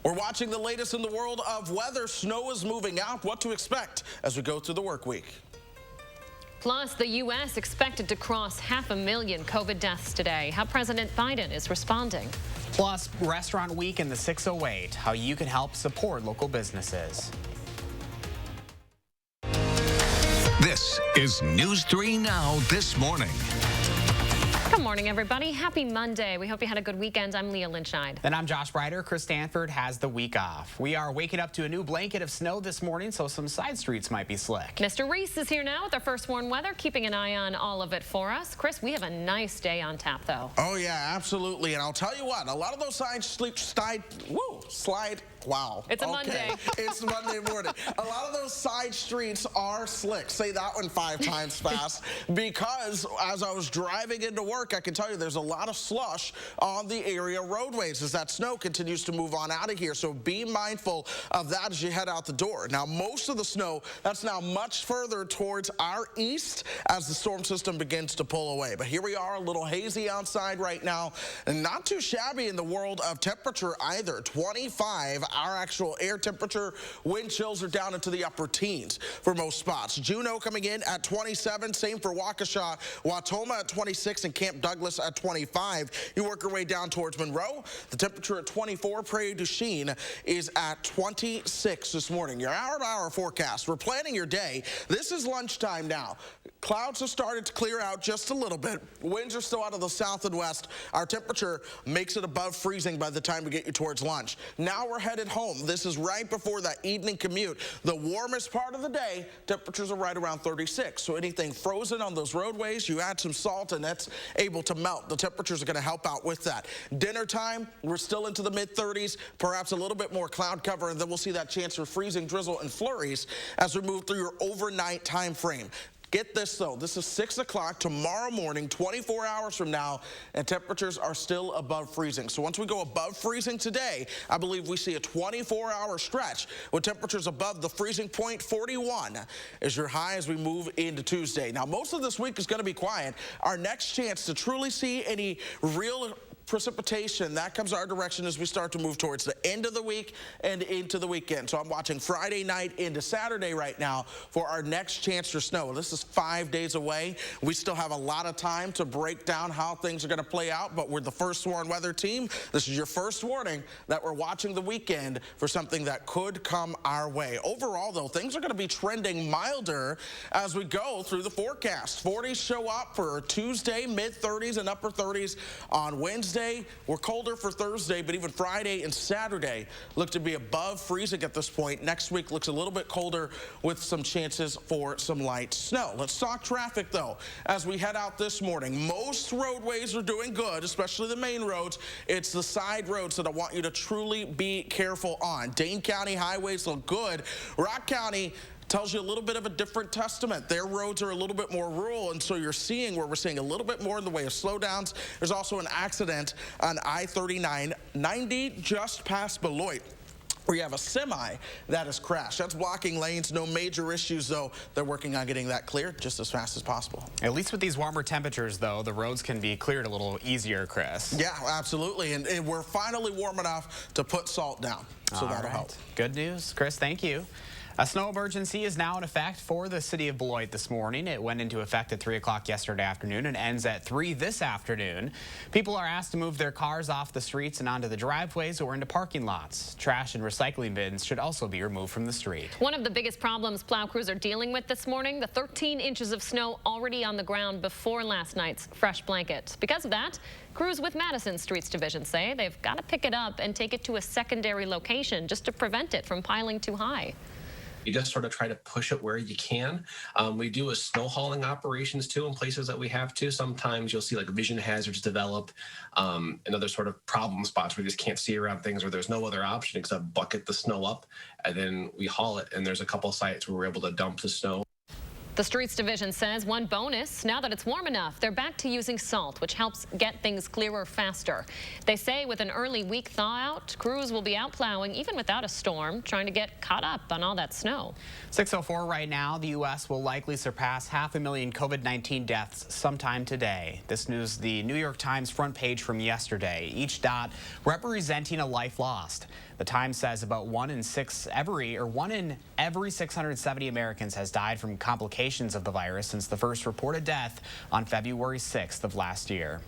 We're watching the latest in the world of weather. Snow is moving out. What to expect as we go through the work week. Plus, the U.S. expected to cross 500,000 COVID deaths today. How President Biden is responding. Plus, Restaurant Week in the 608, how you can help support local businesses. This is News 3 Now this morning. Good morning, everybody. Happy Monday. We hope you had a good weekend. I'm Leah Lynchide. And I'm Josh Brighter. Chris Stanford has the week off. We are waking up to a new blanket of snow this morning, so some side streets might be slick. Mr. Reese is here now with our first warn weather, keeping an eye on all of it for us. Chris, we have a nice day on tap, though. Oh, yeah, absolutely. And I'll tell you what, a lot of those Wow. It's a Monday. It's Monday morning. A lot of those side streets are slick. Say that one 5 times fast. Because as I was driving into work, I can tell you there's a lot of slush on the area roadways as that snow continues to move on out of here. So be mindful of that as you head out the door. Now, most of the snow, that's now much further towards our east as the storm system begins to pull away. But here we are, a little hazy outside right now, and not too shabby in the world of temperature either. 25. Our actual air temperature, wind chills are down into the upper teens for most spots. Juneau coming in at 27, same for Waukesha, Watoma at 26, and Camp Douglas at 25. You work your way down towards Monroe. The temperature at 24. Prairie du Chien is at 26 this morning. Your hour-to-hour forecast. We're planning your day. This is lunchtime now. Clouds have started to clear out just a little bit. Winds are still out of the south and west. Our temperature makes it above freezing by the time we get you towards lunch. Now we're headed home. This is right before that evening commute. The warmest part of the day, temperatures are right around 36. So anything frozen on those roadways, you add some salt and that's able to melt. The temperatures are going to help out with that. Dinner time, we're still into the mid-30s, perhaps a little bit more cloud cover, and then we'll see that chance for freezing drizzle and flurries as we move through your overnight time frame. Get this, though. This is 6 o'clock tomorrow morning, 24 hours from now, and temperatures are still above freezing. So once we go above freezing today, I believe we see a 24-hour stretch with temperatures above the freezing point. 41 is your high as we move into Tuesday. Now, most of this week is going to be quiet. Our next chance to truly see any real precipitation, that comes our direction as we start to move towards the end of the week and into the weekend. So I'm watching Friday night into Saturday right now for our next chance for snow. This is 5 days away. We still have a lot of time to break down how things are going to play out, but we're the first warn weather team. This is your first warning that we're watching the weekend for something that could come our way. Overall, though, things are going to be trending milder as we go through the forecast. 40s show up for Tuesday, mid-30s and upper 30s on Wednesday. We're colder for Thursday, but even Friday and Saturday look to be above freezing at this point. Next week looks a little bit colder with some chances for some light snow. Let's talk traffic, though, as we head out this morning. Most roadways are doing good, especially the main roads. It's the side roads that I want you to truly be careful on. Dane County highways look good. Rock County tells you a little bit of a different testament. Their roads are a little bit more rural, and so you're seeing where we're seeing a little bit more in the way of slowdowns. There's also an accident on I-39, 90 just past Beloit, where you have a semi that has crashed. That's blocking lanes. No major issues, though. They're working on getting that cleared just as fast as possible. At least with these warmer temperatures, though, the roads can be cleared a little easier, Chris. Yeah, absolutely. And we're finally warm enough to put salt down, so that'll help. Good news. Chris, thank you. A snow emergency is now in effect for the city of Beloit this morning. It went into effect at 3 o'clock yesterday afternoon and ends at 3 this afternoon. People are asked to move their cars off the streets and onto the driveways or into parking lots. Trash and recycling bins should also be removed from the street. One of the biggest problems plow crews are dealing with this morning, the 13 inches of snow already on the ground before last night's fresh blanket. Because of that, crews with Madison Streets Division say they've got to pick it up and take it to a secondary location just to prevent it from piling too high. You just sort of try to push it where you can. We do a snow hauling operations too in places that we have to. Sometimes you'll see like vision hazards develop and other sort of problem spots where you just can't see around things where there's no other option except bucket the snow up, and then we haul it. And there's a couple sites where we're able to dump the snow. The Streets Division says one bonus, now that it's warm enough, they're back to using salt, which helps get things clearer faster. They say with an early week thaw out, crews will be out plowing even without a storm, trying to get caught up on all that snow. 6:04 right now, the U.S. will likely surpass 500,000 COVID-19 deaths sometime today. This news, the New York Times front page from yesterday, each dot representing a life lost. The Times says about one in every 670 Americans has died from complications of the virus since the first reported death on February 6th of last year.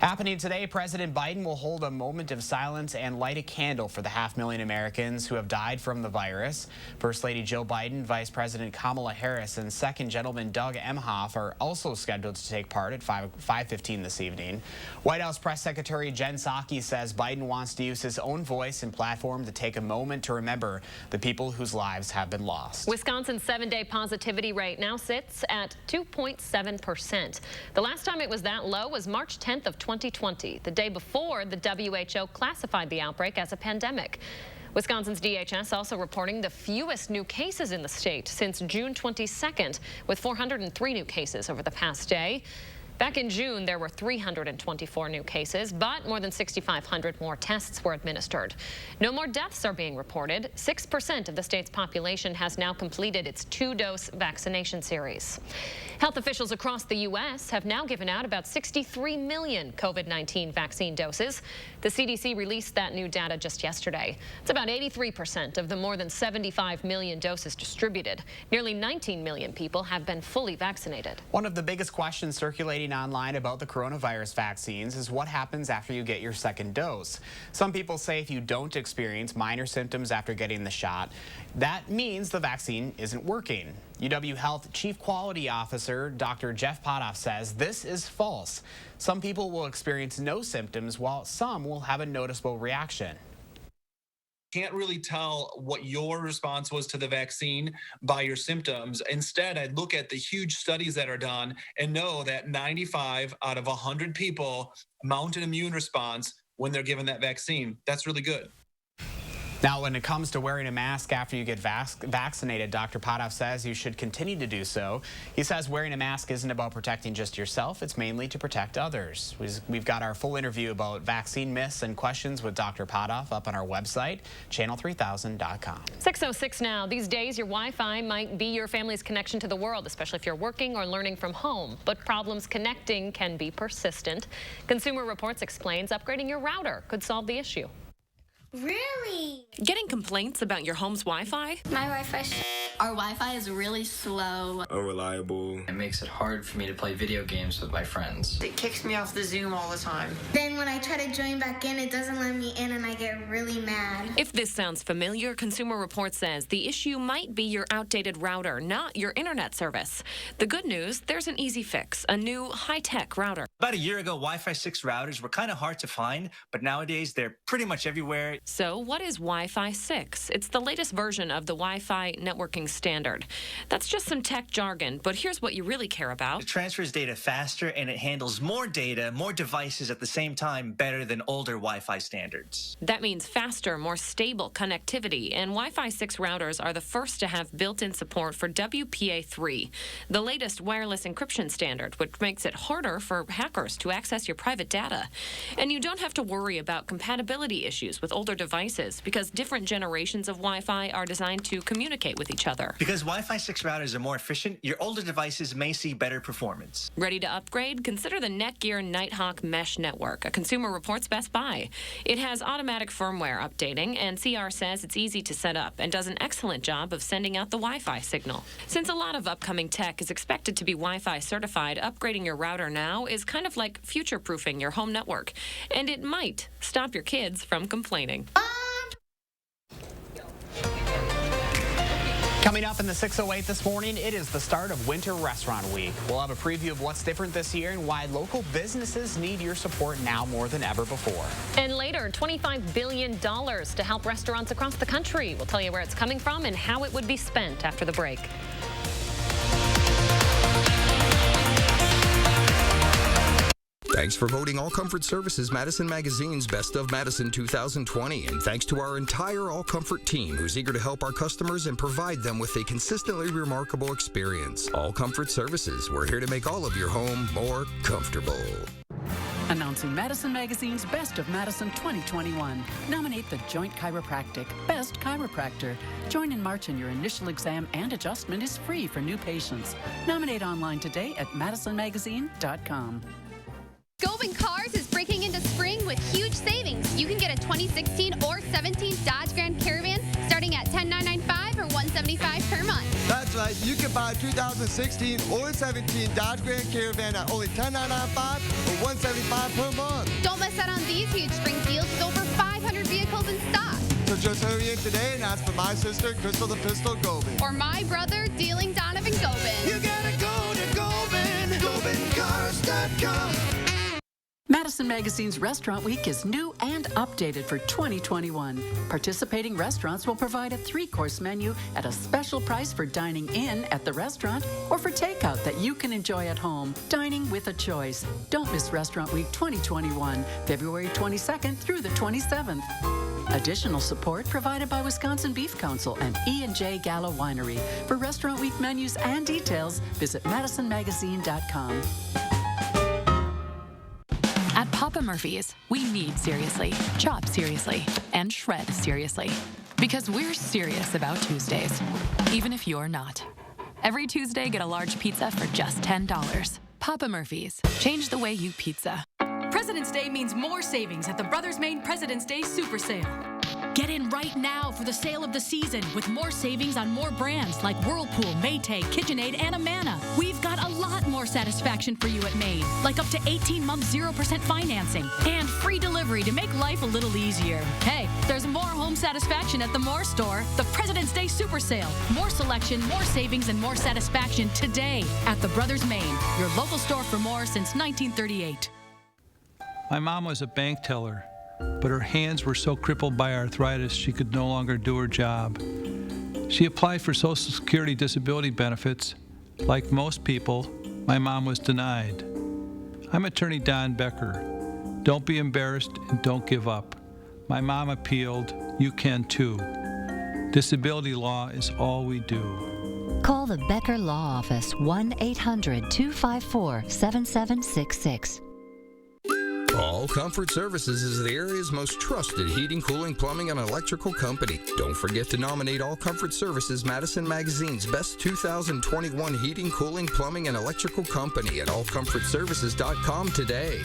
Happening today, President Biden will hold a moment of silence and light a candle for the 500,000 Americans who have died from the virus. First Lady Joe Biden, Vice President Kamala Harris, and Second Gentleman Doug Emhoff are also scheduled to take part at 5:15 this evening. White House Press Secretary Jen Psaki says Biden wants to use his own voice and platform to take a moment to remember the people whose lives have been lost. Wisconsin's 7-day positivity rate now sits at 2.7%. The last time it was that low was March 10th of 2020, the day before the WHO classified the outbreak as a pandemic. Wisconsin's DHS also reporting the fewest new cases in the state since June 22nd, with 403 new cases over the past day. Back in June, there were 324 new cases, but more than 6,500 more tests were administered. No more deaths are being reported. 6% of the state's population has now completed its 2-dose vaccination series. Health officials across the U.S. have now given out about 63 million COVID-19 vaccine doses. The CDC released that new data just yesterday. It's about 83% of the more than 75 million doses distributed. Nearly 19 million people have been fully vaccinated. One of the biggest questions circulating online about the coronavirus vaccines is what happens after you get your second dose. Some people say if you don't experience minor symptoms after getting the shot, that means the vaccine isn't working. UW Health Chief Quality Officer Dr. Jeff Potoff says this is false. Some people will experience no symptoms while some will have a noticeable reaction. Can't really tell what your response was to the vaccine by your symptoms. Instead, I'd look at the huge studies that are done and know that 95 out of 100 people mount an immune response when they're given that vaccine. That's really good. Now, when it comes to wearing a mask after you get vaccinated, Dr. Potoff says you should continue to do so. He says wearing a mask isn't about protecting just yourself. It's mainly to protect others. We've got our full interview about vaccine myths and questions with Dr. Potoff up on our website, channel3000.com. 6:06 now. These days, your Wi-Fi might be your family's connection to the world, especially if you're working or learning from home. But problems connecting can be persistent. Consumer Reports explains upgrading your router could solve the issue. Really? Getting complaints about your home's Wi-Fi? My Wi-Fi. Our Wi-Fi is really slow. Unreliable. It makes it hard for me to play video games with my friends. It kicks me off the Zoom all the time. Then when I try to join back in, it doesn't let me in and I get really mad. If this sounds familiar, Consumer Reports says the issue might be your outdated router, not your internet service. The good news, there's an easy fix, a new high-tech router. About a year ago, Wi-Fi 6 routers were kind of hard to find, but nowadays they're pretty much everywhere. So what is Wi-Fi 6? It's the latest version of the Wi-Fi networking standard. That's just some tech jargon, but here's what you really care about. It transfers data faster and it handles more data, more devices at the same time better than older Wi-Fi standards. That means faster, more stable connectivity, and Wi-Fi 6 routers are the first to have built-in support for WPA3, the latest wireless encryption standard, which makes it harder for hackers to access your private data. And you don't have to worry about compatibility issues with older devices because different generations of Wi-Fi are designed to communicate with each other. Because Wi-Fi 6 routers are more efficient, your older devices may see better performance. Ready to upgrade? Consider the Netgear Nighthawk Mesh Network, a Consumer Reports best buy. It has automatic firmware updating, and CR says it's easy to set up and does an excellent job of sending out the Wi-Fi signal. Since a lot of upcoming tech is expected to be Wi-Fi certified, upgrading your router now is kind of like future-proofing your home network, and it might stop your kids from complaining. Coming up in the 6:08 this morning, it is the start of Winter Restaurant Week. We'll have a preview of what's different this year and why local businesses need your support now more than ever before. And later, $25 billion to help restaurants across the country. We'll tell you where it's coming from and how it would be spent after the break. Thanks for voting All Comfort Services Madison Magazine's Best of Madison 2020. And thanks to our entire All Comfort team who's eager to help our customers and provide them with a consistently remarkable experience. All Comfort Services, we're here to make all of your home more comfortable. Announcing Madison Magazine's Best of Madison 2021. Nominate the Joint Chiropractic Best Chiropractor. Join in March and your initial exam and adjustment is free for new patients. Nominate online today at madisonmagazine.com. Gobin Cars is breaking into spring with huge savings. You can get a 2016 or 17 Dodge Grand Caravan starting at $10,995 or $175 per month. That's right. You can buy a 2016 or 17 Dodge Grand Caravan at only $10,995 or $175 per month. Don't miss out on these huge spring deals with over 500 vehicles in stock. So just hurry in today and ask for my sister, Crystal the Pistol Gobin. Or my brother, Dealing Donovan Gobin. You gotta go to Gobin, GobinCars.com. Madison Magazine's Restaurant Week is new and updated for 2021. Participating restaurants will provide a 3-course menu at a special price for dining in at the restaurant or for takeout that you can enjoy at home. Dining with a choice. Don't miss Restaurant Week 2021, February 22nd through the 27th. Additional support provided by Wisconsin Beef Council and E&J Gala Winery. For Restaurant Week menus and details, visit madisonmagazine.com. At Papa Murphy's, we knead seriously, chop seriously, and shred seriously. Because we're serious about Tuesdays, even if you're not. Every Tuesday, get a large pizza for just $10. Papa Murphy's. Change the way you pizza. President's Day means more savings at the Brothers Maine President's Day Super Sale. Get in right now for the sale of the season with more savings on more brands like Whirlpool, Maytag, KitchenAid, and Amana. We've got a lot more satisfaction for you at Maine, like up to 18-month 0% financing and free delivery to make life a little easier. Hey, there's more home satisfaction at the Moore store. The President's Day Super Sale. More selection, more savings, and more satisfaction today at the Brothers Maine, your local store for more since 1938. My mom was a bank teller, but her hands were so crippled by arthritis she could no longer do her job. She applied for Social Security disability benefits. Like most people, my mom was denied. I'm attorney Don Becker. Don't be embarrassed and don't give up. My mom appealed. You can too. Disability law is all we do. Call the Becker Law Office, 1-800-254-7766. All Comfort Services is the area's most trusted heating, cooling, plumbing, and electrical company. Don't forget to nominate All Comfort Services Madison Magazine's Best 2021 Heating, Cooling, Plumbing, and Electrical Company at allcomfortservices.com today.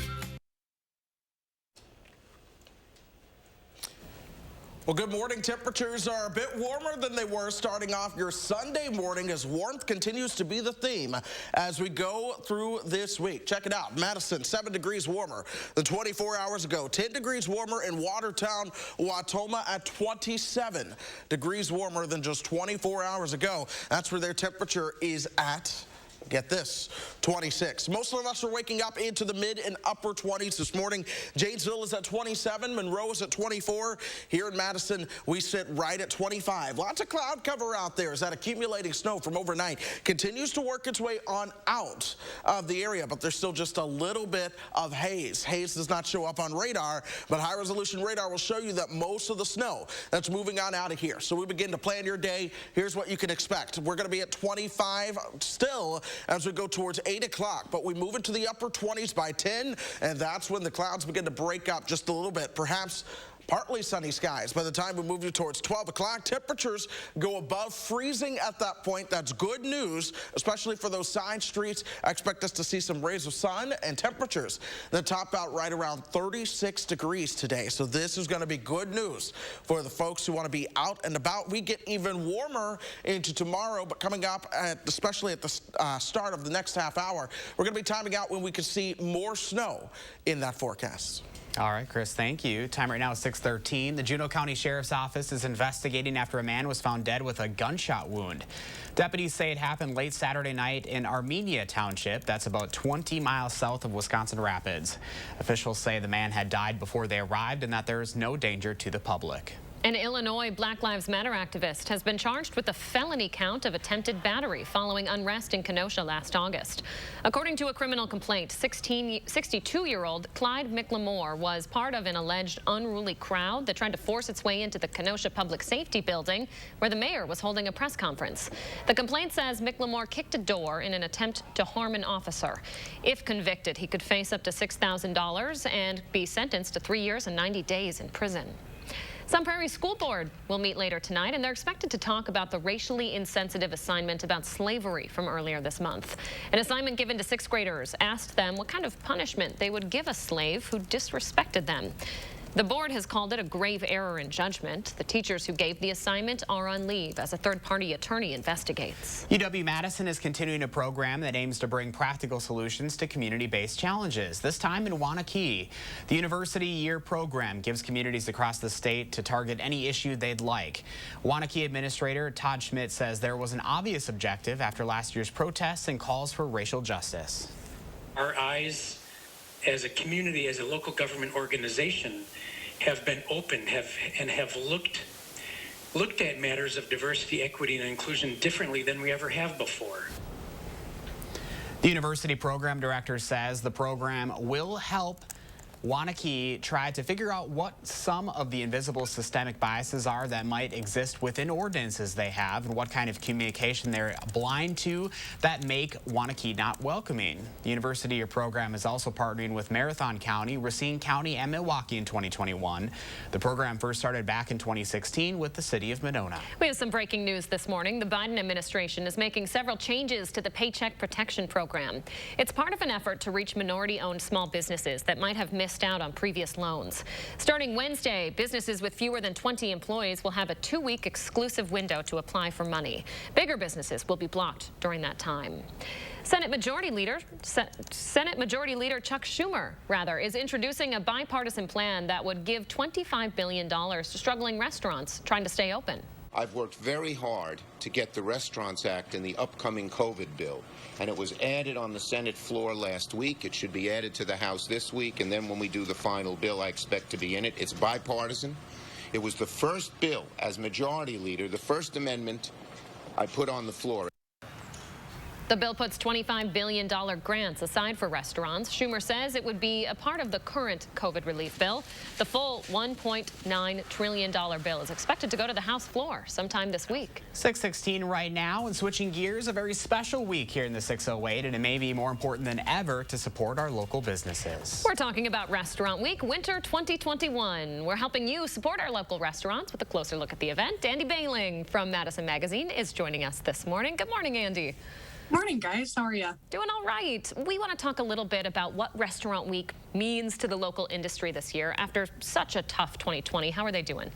Well, good morning. Temperatures are a bit warmer than they were starting off your Sunday morning as warmth continues to be the theme as we go through this week. Check it out. Madison, 7 degrees warmer than 24 hours ago. 10 degrees warmer in Watertown, Wautoma at 27 degrees warmer than just 24 hours ago. That's where their temperature is at. Get this, 26. Most of us are waking up into the mid and upper 20s this morning. Janesville is at 27. Monroe is at 24. Here in Madison, we sit right at 25. Lots of cloud cover out there as that accumulating snow from overnight continues to work its way on out of the area, but there's still just a little bit of haze. Haze does not show up on radar, but high-resolution radar will show you that most of the snow that's moving on out of here. So we begin to plan your day. Here's what you can expect. We're going to be at 25 still as we go towards 8 o'clock, but we move into the upper 20s by 10, and that's when the clouds begin to break up just a little bit, perhaps partly sunny skies. By the time we move towards 12 o'clock, temperatures go above freezing at that point. That's good news, especially for those side streets. I expect us to see some rays of sun and temperatures that top out right around 36 degrees today. So this is going to be good news for the folks who want to be out and about. We get even warmer into tomorrow, but coming up, especially at the start of the next half hour, we're going to be timing out when we can see more snow in that forecast. All right, Chris, thank you. Time right now is 6:13. The Juneau County Sheriff's Office is investigating after a man was found dead with a gunshot wound. Deputies say it happened late Saturday night in Armenia Township. That's about 20 miles south of Wisconsin Rapids. Officials say the man had died before they arrived and that there is no danger to the public. An Illinois Black Lives Matter activist has been charged with a felony count of attempted battery following unrest in Kenosha last August. According to a criminal complaint, 62-year-old Clyde McLemore was part of an alleged unruly crowd that tried to force its way into the Kenosha Public Safety Building, where the mayor was holding a press conference. The complaint says McLemore kicked a door in an attempt to harm an officer. If convicted, he could face up to $6,000 and be sentenced to 3 years and 90 days in prison. Sun Prairie School Board will meet later tonight, and they're expected to talk about the racially insensitive assignment about slavery from earlier this month. An assignment given to 6th graders asked them what kind of punishment they would give a slave who disrespected them. The board has called it a grave error in judgment. The teachers who gave the assignment are on leave as a third-party attorney investigates. UW-Madison is continuing a program that aims to bring practical solutions to community-based challenges, this time in Waunakee. The University Year program gives communities across the state to target any issue they'd like. Waunakee Administrator Todd Schmidt says there was an obvious objective after last year's protests and calls for racial justice. Our eyes as a community, as a local government organization, have been open and have looked at matters of diversity, equity, and inclusion differently than we ever have before. The university program director says the program will help Waunakee try to figure out what some of the invisible systemic biases are that might exist within ordinances they have and what kind of communication they're blind to that make Waunakee not welcoming. The University Year program is also partnering with Marathon County, Racine County, and Milwaukee in 2021. The program first started back in 2016 with the city of Monona. We have some breaking news this morning. The Biden administration is making several changes to the Paycheck Protection Program. It's part of an effort to reach minority-owned small businesses that might have missed out on previous loans. Starting Wednesday, businesses with fewer than 20 employees will have a 2-week exclusive window to apply for money. Bigger businesses will be blocked during that time. Senate Majority Leader Chuck Schumer, is introducing a bipartisan plan that would give $25 billion to struggling restaurants trying to stay open. I've worked very hard to get the Restaurants Act in the upcoming COVID bill, and it was added on the Senate floor last week. It should be added to the House this week, and then when we do the final bill, I expect to be in it. It's bipartisan. It was the first bill, as Majority Leader, the first amendment I put on the floor. The bill puts $25 billion grants aside for restaurants. Schumer says it would be a part of the current COVID relief bill. The full $1.9 trillion bill is expected to go to the House floor sometime this week. 6:16 right now, and switching gears, a very special week here in the 608, and it may be more important than ever to support our local businesses. We're talking about Restaurant Week, Winter 2021. We're helping you support our local restaurants with a closer look at the event. Andy Bailing from Madison Magazine is joining us this morning. Good morning, Andy. Morning, guys. How are you? Doing all right. We want to talk a little bit about what Restaurant Week means to the local industry this year after such a tough 2020. How are they doing?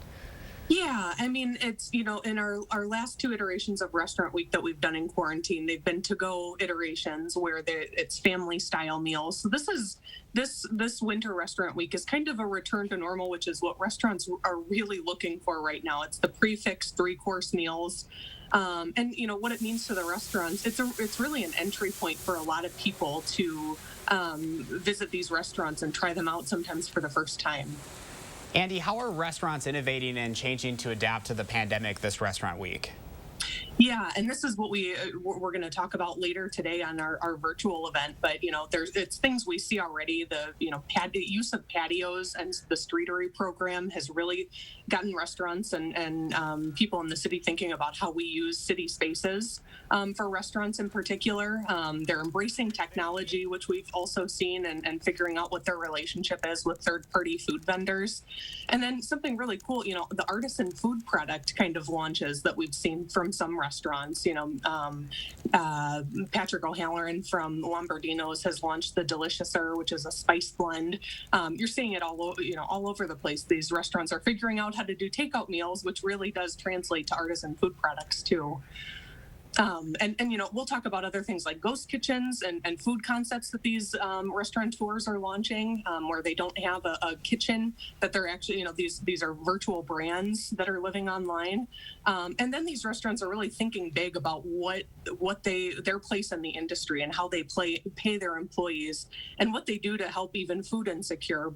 Yeah, I mean, it's, in our last 2 iterations of Restaurant Week that we've done in quarantine, they've been to-go iterations where it's family-style meals. So this winter Restaurant Week is kind of a return to normal, which is what restaurants are really looking for right now. It's the prefix 3-course meals. And what it means to the restaurants, it's really an entry point for a lot of people to visit these restaurants and try them out sometimes for the first time. Andy, how are restaurants innovating and changing to adapt to the pandemic this Restaurant Week? Yeah, and this is what we're going to talk about later today on our virtual event. But it's things we see already. The use of patios and the streetery program has really gotten restaurants and people in the city thinking about how we use city spaces for restaurants in particular. They're embracing technology, which we've also seen, and figuring out what their relationship is with third-party food vendors. And then something really cool, the artisan food product kind of launches that we've seen from some restaurants. Patrick O'Halloran from Lombardino's has launched the Deliciouser, which is a spice blend. You're seeing it all over the place. These restaurants are figuring out how to do takeout meals, which really does translate to artisan food products too. And you know, we'll talk about other things like ghost kitchens and food concepts that these restaurateurs are launching, where they don't have a kitchen, that they're actually, you know, these are virtual brands that are living online. And then these restaurants are really thinking big about what their place in the industry and how they pay their employees and what they do to help even food insecure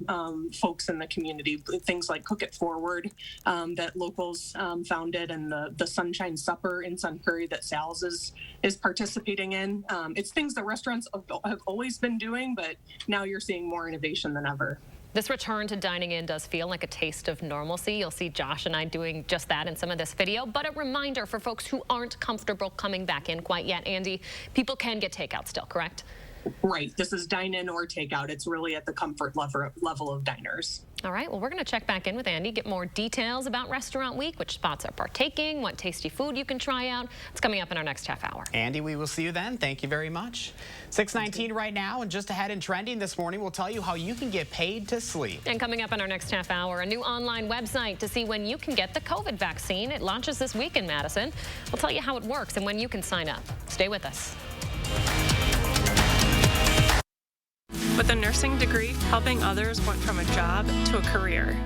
folks in the community. Things like Cook It Forward that locals founded, and the Sunshine Supper in Sun Prairie that Sal's is participating in. It's things that restaurants have always been doing, but now you're seeing more innovation than ever. This return to dining in does feel like a taste of normalcy. You'll see Josh and I doing just that in some of this video. But a reminder for folks who aren't comfortable coming back in quite yet, Andy, people can get takeout still, correct? Right. This is dine-in or takeout. It's really at the comfort level of diners. All right. Well, we're going to check back in with Andy, get more details about Restaurant Week, which spots are partaking, what tasty food you can try out. It's coming up in our next half hour. Andy, we will see you then. Thank you very much. 6:19 right now, and just ahead in trending this morning, we'll tell you how you can get paid to sleep. And coming up in our next half hour, a new online website to see when you can get the COVID vaccine. It launches this week in Madison. We'll tell you how it works and when you can sign up. Stay with us. With a nursing degree, helping others went from a job to a career.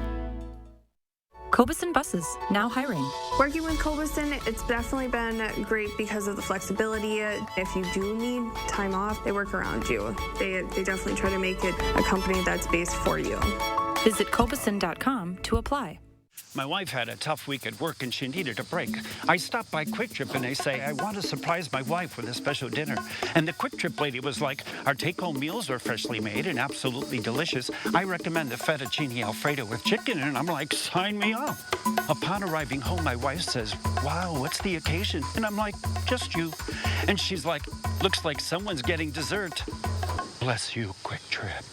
Cobeson Buses, now hiring. Working with Cobeson, it's definitely been great because of the flexibility. If you do need time off, they work around you. They definitely try to make it a company that's based for you. Visit Cobeson.com to apply. My wife had a tough week at work and she needed a break. I stopped by Quick Trip and they say, I want to surprise my wife with a special dinner. And the Quick Trip lady was like, our take-home meals are freshly made and absolutely delicious. I recommend the fettuccine Alfredo with chicken. And I'm like, sign me up. Upon arriving home, my wife says, wow, what's the occasion? And I'm like, just you. And she's like, looks like someone's getting dessert. Bless you, Quick Trip.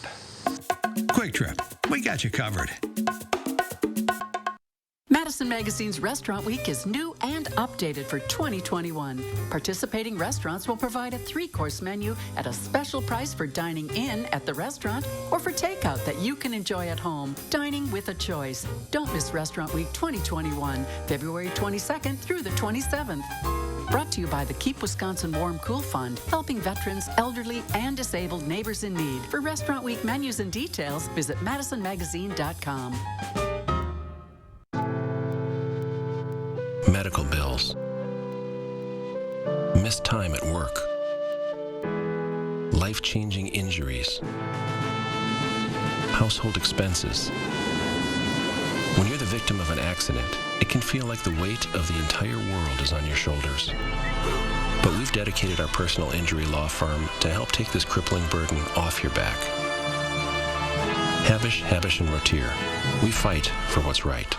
Quick Trip, we got you covered. Madison Magazine's Restaurant Week is new and updated for 2021. Participating restaurants will provide a 3-course menu at a special price for dining in at the restaurant or for takeout that you can enjoy at home. Dining with a choice. Don't miss Restaurant Week 2021, February 22nd through the 27th. Brought to you by the Keep Wisconsin Warm Cool Fund, helping veterans, elderly, and disabled neighbors in need. For Restaurant Week menus and details, visit MadisonMagazine.com. Medical bills, missed time at work, life-changing injuries, household expenses. When you're the victim of an accident, it can feel like the weight of the entire world is on your shoulders. But we've dedicated our personal injury law firm to help take this crippling burden off your back. Habish, Habish & Rotier. We fight for what's right.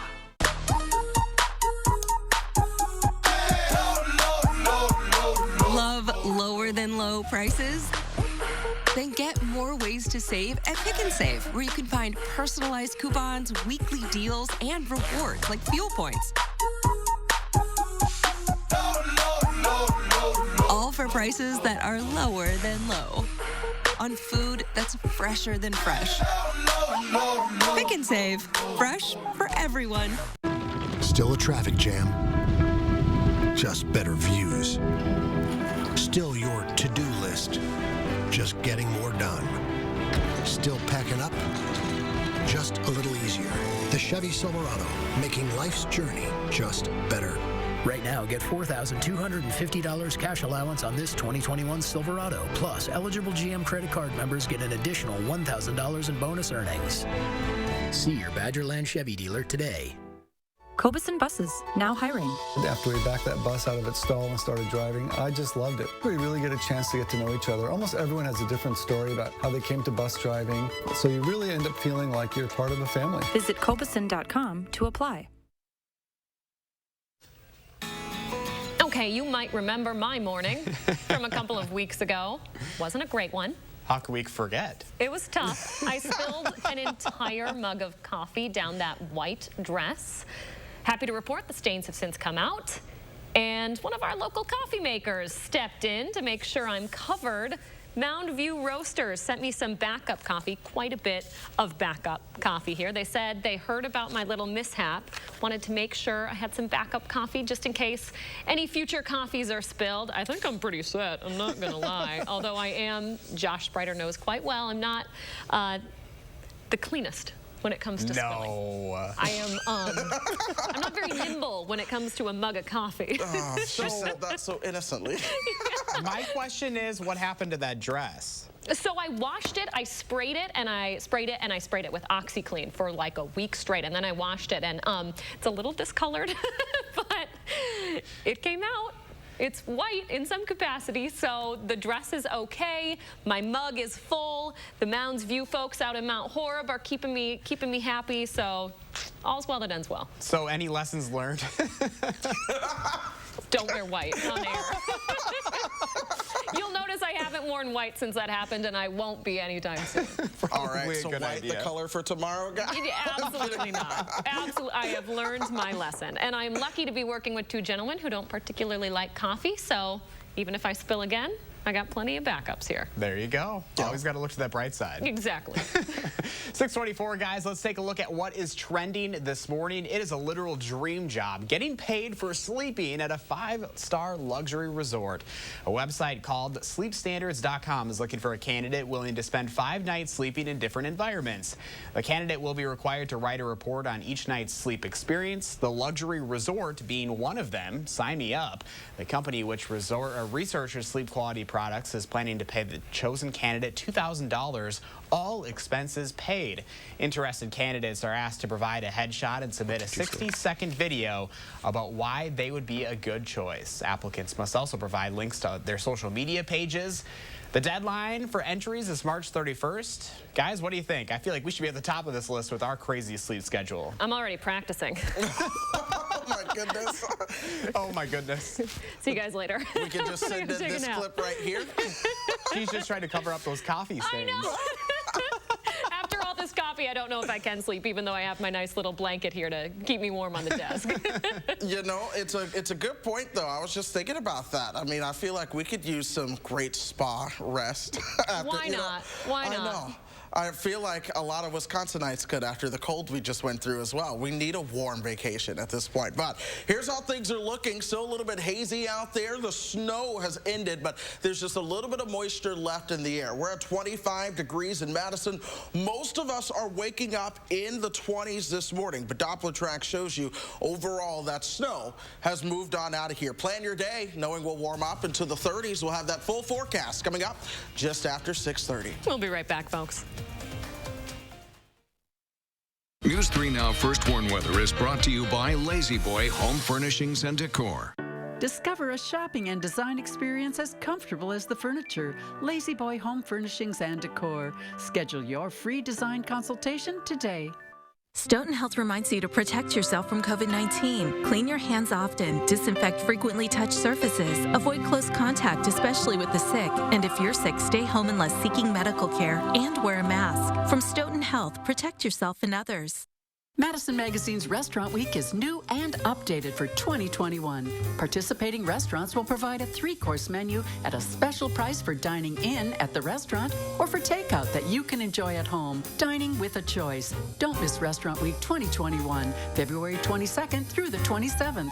Lower than low prices? Then get more ways to save at Pick and Save, where you can find personalized coupons, weekly deals, and rewards like fuel points. All for prices that are lower than low. On food that's fresher than fresh. Pick and Save. Fresh for everyone. Still a traffic jam. Just better views. Still your to-do list, just getting more done. Still packing up, just a little easier. The Chevy Silverado, making life's journey just better. Right now, get $4,250 cash allowance on this 2021 Silverado. Plus, eligible GM credit card members get an additional $1,000 in bonus earnings. See your Badgerland Chevy dealer today. Cobeson Buses, now hiring. After we backed that bus out of its stall and started driving, I just loved it. We really get a chance to get to know each other. Almost everyone has a different story about how they came to bus driving. So you really end up feeling like you're part of a family. Visit Cobeson.com to apply. Okay, you might remember my morning from a couple of weeks ago. Wasn't a great one. How could we forget? It was tough. I spilled an entire mug of coffee down that white dress. Happy to report the stains have since come out, and one of our local coffee makers stepped in to make sure I'm covered Mound View Roasters sent me some backup coffee, quite a bit of backup coffee here. They said they heard about my little mishap, wanted to make sure I had some backup coffee just in case any future coffees are spilled. I think I'm pretty set, I'm not gonna lie. Although I am, Josh Spreiter knows quite well, I'm not the cleanest when it comes to spilling. I am, I'm not very nimble when it comes to a mug of coffee. Oh, she said that so innocently. My question is, what happened to that dress? So I washed it, I sprayed it, and I sprayed it with OxyClean for like a week straight, and then I washed it, and it's a little discolored, but it came out. It's white in some capacity, so the dress is okay. My mug is full. The Mounds View folks out in Mount Horeb are keeping me happy, so all's well that ends well. So any lessons learned? Don't wear white on air. You'll notice I haven't worn white since that happened, and I won't be anytime soon. All right, so white, the color for tomorrow, guys? Absolutely not. Absolutely, I have learned my lesson, and I'm lucky to be working with two gentlemen who don't particularly like coffee, so even if I spill again, I got plenty of backups here. There you go. Always got to look to that bright side. Exactly. 6:24, guys. Let's take a look at what is trending this morning. It is a literal dream job, getting paid for sleeping at a 5-star luxury resort. A website called sleepstandards.com is looking for a candidate willing to spend 5 nights sleeping in different environments. The candidate will be required to write a report on each night's sleep experience, the luxury resort being one of them. Sign me up. The company, which researches sleep quality products, is planning to pay the chosen candidate $2,000, all expenses paid. Interested candidates are asked to provide a headshot and submit a 60-second video about why they would be a good choice. Applicants must also provide links to their social media pages. The deadline for entries is March 31st. Guys, what do you think? I feel like we should be at the top of this list with our crazy sleep schedule. I'm already practicing. Oh my goodness. Oh my goodness. See you guys later. We can just send in this clip right here. She's just trying to cover up those coffee stains. I know. After all this coffee, I don't know if I can sleep, even though I have my nice little blanket here to keep me warm on the desk. You know, it's a good point, though. I was just thinking about that. I mean, I feel like we could use some great spa rest. Why not? Why not? I know. I feel like a lot of Wisconsinites could after the cold we just went through as well. We need a warm vacation at this point. But here's how things are looking. Still a little bit hazy out there. The snow has ended, but there's just a little bit of moisture left in the air. We're at 25 degrees in Madison. Most of us are waking up in the 20s this morning, but Doppler track shows you overall that snow has moved on out of here. Plan your day knowing we'll warm up into the 30s. We'll have that full forecast coming up just after 6:30. We'll be right back, folks. News 3 Now First Warn Weather is brought to you by Lazy Boy Home Furnishings and Decor. Discover a shopping and design experience as comfortable as the furniture. Lazy Boy Home Furnishings and Decor. Schedule your free design consultation today. Stoughton Health reminds you to protect yourself from COVID-19. Clean your hands often, disinfect frequently touched surfaces, avoid close contact, especially with the sick, and if you're sick, stay home unless seeking medical care, and wear a mask. From Stoughton Health, protect yourself and others. Madison Magazine's Restaurant Week is new and updated for 2021. Participating restaurants will provide a 3-course menu at a special price for dining in at the restaurant or for takeout that you can enjoy at home. Dining with a choice. Don't miss Restaurant Week 2021, February 22nd through the 27th.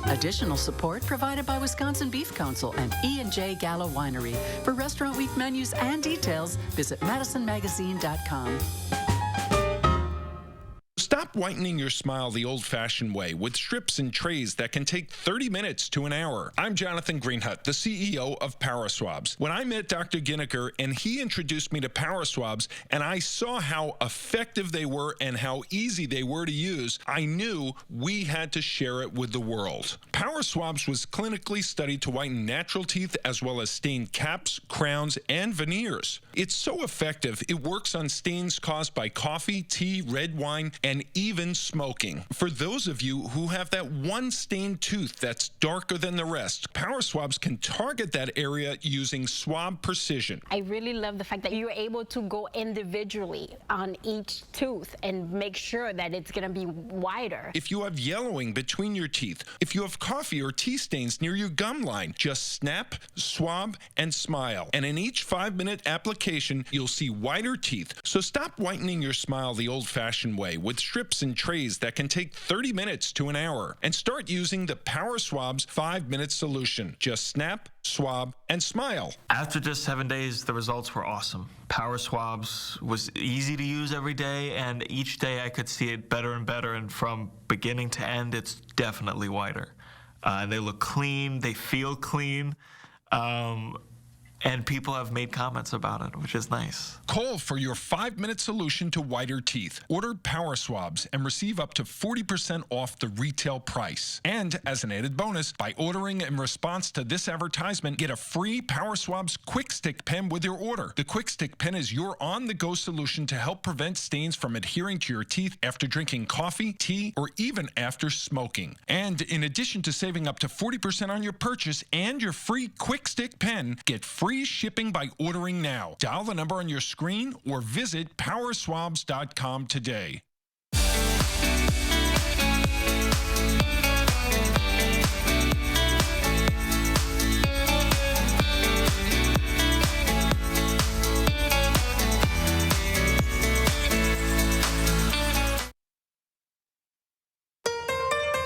Additional support provided by Wisconsin Beef Council and E&J Gallo Winery. For Restaurant Week menus and details, visit madisonmagazine.com. Stop whitening your smile the old-fashioned way with strips and trays that can take 30 minutes to an hour. I'm Jonathan Greenhut, the CEO of PowerSwabs. When I met Dr. Ginniker and he introduced me to PowerSwabs and I saw how effective they were and how easy they were to use, I knew we had to share it with the world. PowerSwabs was clinically studied to whiten natural teeth as well as stain caps, crowns, and veneers. It's so effective, it works on stains caused by coffee, tea, red wine, and even smoking. For those of you who have that one stained tooth that's darker than the rest, Power Swabs can target that area using swab precision. I really love the fact that you're able to go individually on each tooth and make sure that it's going to be wider. If you have yellowing between your teeth, if you have coffee or tea stains near your gum line, just snap, swab, and smile. And in each 5-minute application, you'll see whiter teeth. So stop whitening your smile the old-fashioned way with strips and trays that can take 30 minutes to an hour. And start using the Power Swabs 5-minute solution. Just snap, swab, and smile. After just 7 days, the results were awesome. Power Swabs was easy to use every day, and each day I could see it better and better, and from beginning to end, it's definitely whiter. They look clean, they feel clean, and people have made comments about it, which is nice. Call for your 5-minute solution to whiter teeth. Order Power Swabs and receive up to 40% off the retail price. And as an added bonus, by ordering in response to this advertisement, get a free Power Swabs Quick Stick Pen with your order. The Quick Stick Pen is your on-the-go solution to help prevent stains from adhering to your teeth after drinking coffee, tea, or even after smoking. And in addition to saving up to 40% on your purchase and your free Quick Stick Pen, get free shipping by ordering now. Dial the number on your screen or visit powerswabs.com today.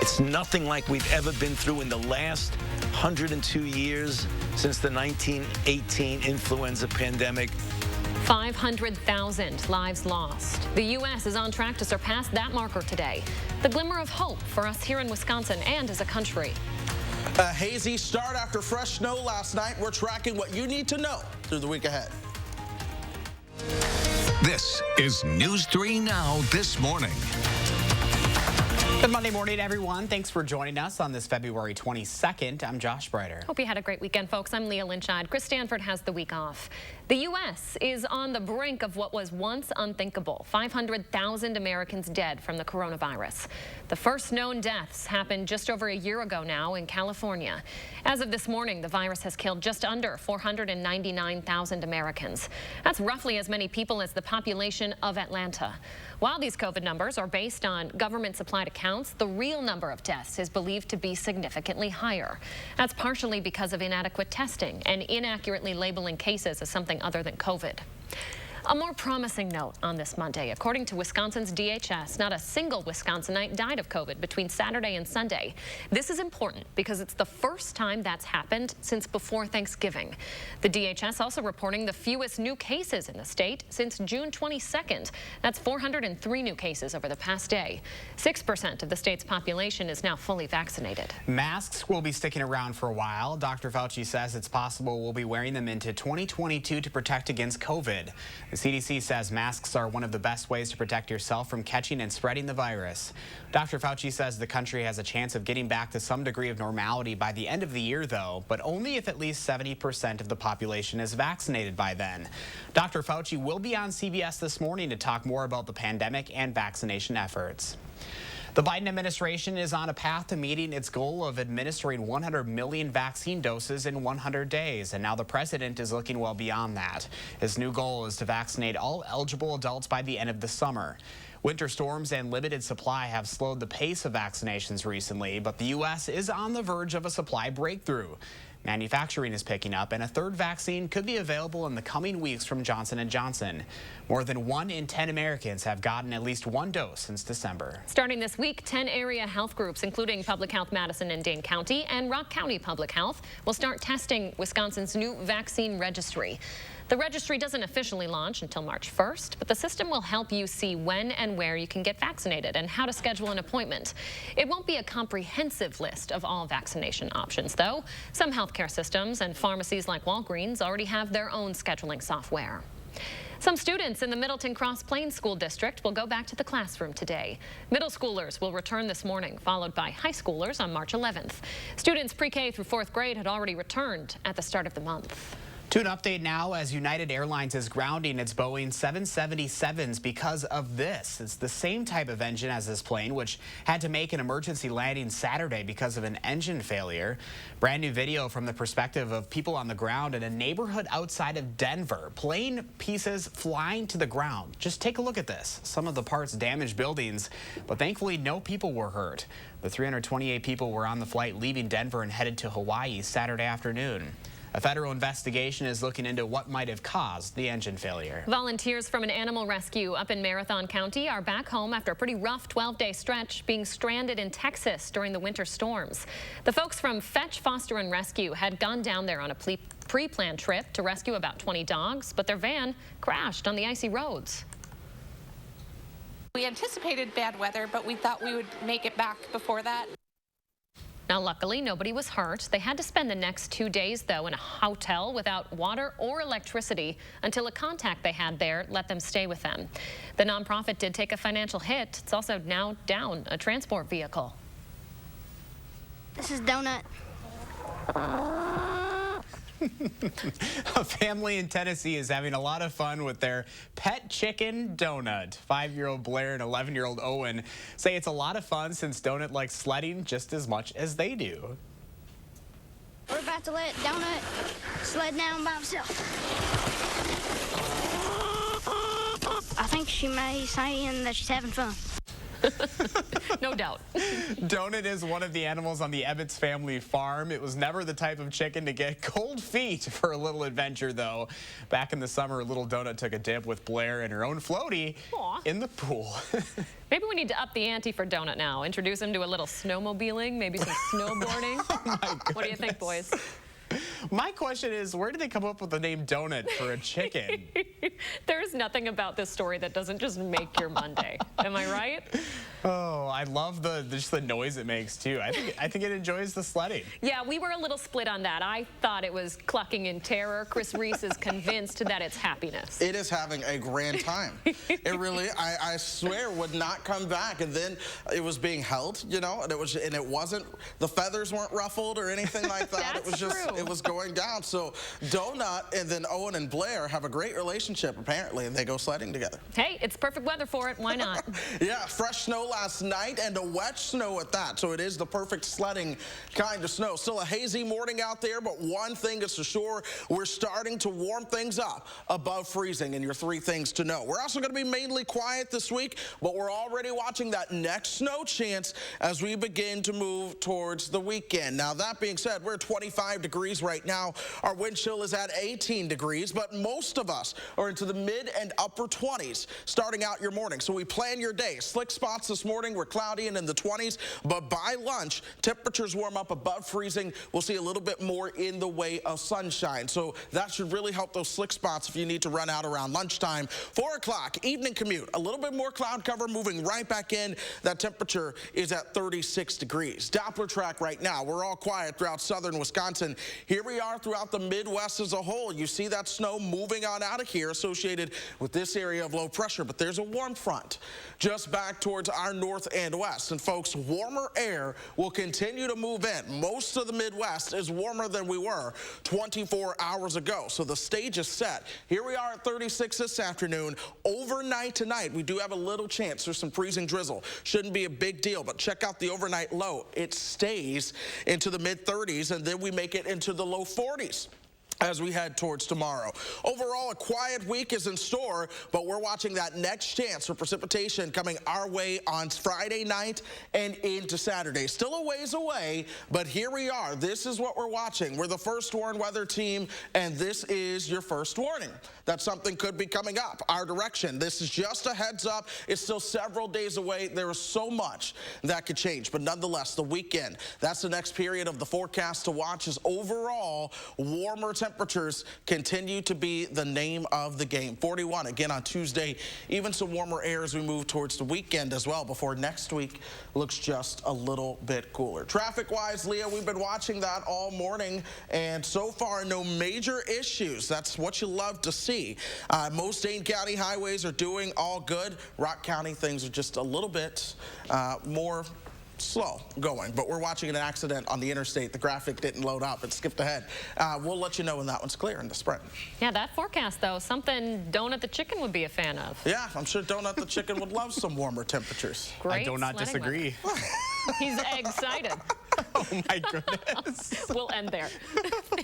It's nothing like we've ever been through in the last 102 years since the 1918 influenza pandemic. 500,000 lives lost. The U.S. is on track to surpass that marker today. The glimmer of hope for us here in Wisconsin and as a country. A hazy start after fresh snow last night. We're tracking what you need to know through the week ahead. This is News 3 Now This Morning. Good Monday morning, everyone. Thanks for joining us on this February 22nd. I'm Josh Breiter. Hope you had a great weekend, folks. I'm Leah Lynchad. Chris Stanford has the week off. The U.S. is on the brink of what was once unthinkable. 500,000 Americans dead from the coronavirus. The first known deaths happened just over a year ago now in California. As of this morning, the virus has killed just under 499,000 Americans. That's roughly as many people as the population of Atlanta. While these COVID numbers are based on government-supplied accounts, the real number of deaths is believed to be significantly higher. That's partially because of inadequate testing and inaccurately labeling cases as something other than COVID. A more promising note on this Monday. According to Wisconsin's DHS, not a single Wisconsinite died of COVID between Saturday and Sunday. This is important because it's the first time that's happened since before Thanksgiving. The DHS also reporting the fewest new cases in the state since June 22nd. That's 403 new cases over the past day. 6% of the state's population is now fully vaccinated. Masks will be sticking around for a while. Dr. Fauci says it's possible we'll be wearing them into 2022 to protect against COVID. The CDC says masks are one of the best ways to protect yourself from catching and spreading the virus. Dr. Fauci says the country has a chance of getting back to some degree of normality by the end of the year, though, but only if at least 70% of the population is vaccinated by then. Dr. Fauci will be on CBS this morning to talk more about the pandemic and vaccination efforts. The Biden administration is on a path to meeting its goal of administering 100 million vaccine doses in 100 days, and now the president is looking well beyond that. His new goal is to vaccinate all eligible adults by the end of the summer. Winter storms and limited supply have slowed the pace of vaccinations recently, but the U.S. is on the verge of a supply breakthrough. Manufacturing is picking up, and a third vaccine could be available in the coming weeks from Johnson & Johnson. More than 1 in 10 Americans have gotten at least 1 dose since December. Starting this week, 10 area health groups, including Public Health Madison and Dane County and Rock County Public Health, will start testing Wisconsin's new vaccine registry. The registry doesn't officially launch until March 1st, but the system will help you see when and where you can get vaccinated and how to schedule an appointment. It won't be a comprehensive list of all vaccination options, though. Some healthcare systems and pharmacies like Walgreens already have their own scheduling software. Some students in the Middleton Cross Plains School District will go back to the classroom today. Middle schoolers will return this morning, followed by high schoolers on March 11th. Students pre-K through 4th grade had already returned at the start of the month. To an update now, as United Airlines is grounding its Boeing 777s because of this. It's the same type of engine as this plane, which had to make an emergency landing Saturday because of an engine failure. Brand new video from the perspective of people on the ground in a neighborhood outside of Denver. Plane pieces flying to the ground. Just take a look at this. Some of the parts damaged buildings, but thankfully no people were hurt. The 328 people were on the flight leaving Denver and headed to Hawaii Saturday afternoon. A federal investigation is looking into what might have caused the engine failure. Volunteers from an animal rescue up in Marathon County are back home after a pretty rough 12-day stretch, being stranded in Texas during the winter storms. The folks from Fetch, Foster, and Rescue had gone down there on a pre-planned trip to rescue about 20 dogs, but their van crashed on the icy roads. We anticipated bad weather, but we thought we would make it back before that. Now, luckily, nobody was hurt. They had to spend the next 2 days, though, in a hotel without water or electricity until a contact they had there let them stay with them. The nonprofit did take a financial hit. It's also now down a transport vehicle. This is Donut. A family in Tennessee is having a lot of fun with their pet chicken, Donut. 5-year-old Blair and 11-year-old Owen say it's a lot of fun since Donut likes sledding just as much as they do. We're about to let Donut sled down by himself. I think she may say that she's having fun. No doubt. Donut is one of the animals on the Ebbets family farm. It was never the type of chicken to get cold feet for a little adventure, though. Back in the summer, little Donut took a dip with Blair and her own floaty in the pool. Maybe we need to up the ante for Donut now. Introduce him to a little snowmobiling, maybe some snowboarding. What do you think, boys? My question is, where did they come up with the name Donut for a chicken? There's nothing about this story that doesn't just make your Monday. Am I right? Oh, I love just the noise it makes, too. I think it enjoys the sledding. Yeah, we were a little split on that. I thought it was clucking in terror. Chris Reese is convinced that it's happiness. It is having a grand time. It really, I swear, would not come back. And then it was being held, you know, and it wasn't, the feathers weren't ruffled or anything like that. It was just, it was going down. So Donut and then Owen and Blair have a great relationship, apparently, and they go sledding together. Hey, it's perfect weather for it. Why not? Yeah, fresh snow last night and a wet snow at that. So it is the perfect sledding kind of snow. Still a hazy morning out there, but one thing is for sure, we're starting to warm things up above freezing, and your 3 things to know. We're also going to be mainly quiet this week, but we're already watching that next snow chance as we begin to move towards the weekend. Now, that being said, we're 25 degrees right now. Our wind chill is at 18 degrees, but most of us are into the mid and upper 20s starting out your morning. So we plan your day. Slick spots this morning. We're cloudy and in the 20s, but by lunch, temperatures warm up above freezing. We'll see a little bit more in the way of sunshine. So that should really help those slick spots if you need to run out around lunchtime. 4 o'clock, evening commute. A little bit more cloud cover moving right back in. That temperature is at 36 degrees. Doppler track right now. We're all quiet throughout southern Wisconsin. Here we are throughout the Midwest as a whole. You see that snow moving on out of here associated with this area of low pressure, but there's a warm front just back towards our north and west. And folks, warmer air will continue to move in. Most of the Midwest is warmer than we were 24 hours ago. So the stage is set. Here we are at 36 this afternoon. Overnight tonight, we do have a little chance for some freezing drizzle. Shouldn't be a big deal, but check out the overnight low. It stays into the mid-30s, and then we make it into the low 40s. as we head towards tomorrow. Overall, a quiet week is in store, but we're watching that next chance for precipitation coming our way on Friday night and into Saturday. Still a ways away, but here we are. This is what we're watching. We're the first warned weather team, and this is your first warning that something could be coming up our direction. This is just a heads up. It's still several days away. There is so much that could change, but nonetheless, the weekend, that's the next period of the forecast to watch. As overall warmer temperatures continue to be the name of the game. 41 again on Tuesday, even some warmer air as we move towards the weekend as well, before next week looks just a little bit cooler. Traffic-wise, Leah, we've been watching that all morning, and so far no major issues. That's what you love to see. Most Dane County highways are doing all good. Rock County, things are just a little bit more slow going, but we're watching an accident on the interstate. The graphic didn't load up. It skipped ahead. We'll let you know when that one's clear in the sprint. Yeah, that forecast, though, something Donut the Chicken would be a fan of. Yeah, I'm sure Donut the Chicken would love some warmer temperatures. Great I do not disagree. He's excited. Oh, my goodness. We'll end there.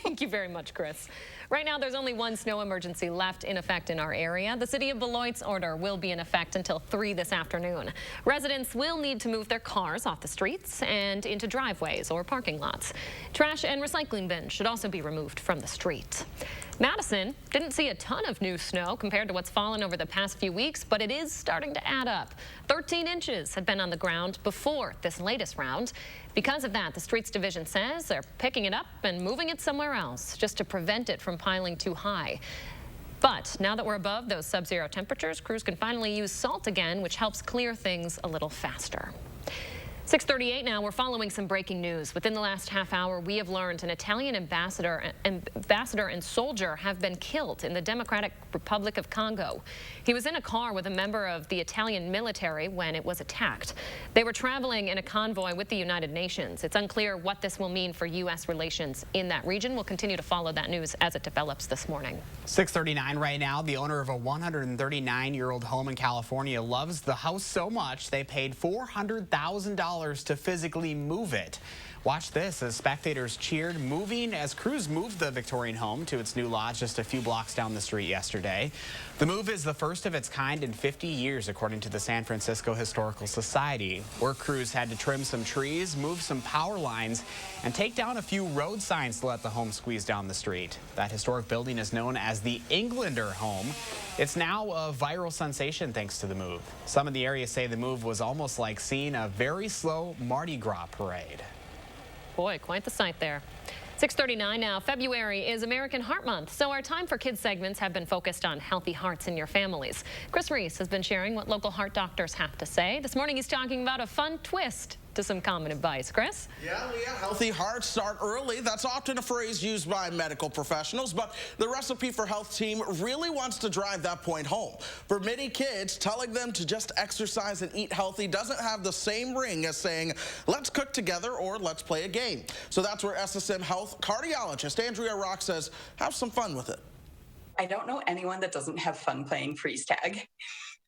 Thank you very much, Chris. Right now, there's only one snow emergency left in effect in our area. The city of Beloit's order will be in effect until 3 this afternoon. Residents will need to move their cars off the streets and into driveways or parking lots. Trash and recycling bins should also be removed from the street. Madison didn't see a ton of new snow compared to what's fallen over the past few weeks, but it is starting to add up. 13 inches had been on the ground before this latest round. Because of that, the Streets Division says they're picking it up and moving it somewhere else just to prevent it from piling too high. But now that we're above those sub-zero temperatures, crews can finally use salt again, which helps clear things a little faster. 6:38 now, we're following some breaking news. Within the last half hour, we have learned an Italian ambassador and soldier have been killed in the Democratic Republic of Congo. He was in a car with a member of the Italian military when it was attacked. They were traveling in a convoy with the United Nations. It's unclear what this will mean for U.S. relations in that region. We'll continue to follow that news as it develops this morning. 6:39 right now. The owner of a 139-year-old home in California loves the house so much they paid $400,000 to physically move it. Watch this as spectators cheered, moving as crews moved the Victorian home to its new lot just a few blocks down the street yesterday. The move is the first of its kind in 50 years, according to the San Francisco Historical Society. Work crews had to trim some trees, move some power lines, and take down a few road signs to let the home squeeze down the street. That historic building is known as the Englander home. It's now a viral sensation thanks to the move. Some in the area say the move was almost like seeing a very slow Mardi Gras parade. Boy, quite the sight there. 6:39 now. February is American Heart Month, so our Time for Kids segments have been focused on healthy hearts in your families. Chris Reese has been sharing what local heart doctors have to say. This morning he's talking about a fun twist to some common advice. Chris? Yeah, Leah, healthy hearts start early. That's often a phrase used by medical professionals, but the Recipe for Health team really wants to drive that point home. For many kids, telling them to just exercise and eat healthy doesn't have the same ring as saying, let's cook together or let's play a game. So that's where SSM Health cardiologist Andrea Rock says, have some fun with it. I don't know anyone that doesn't have fun playing freeze tag,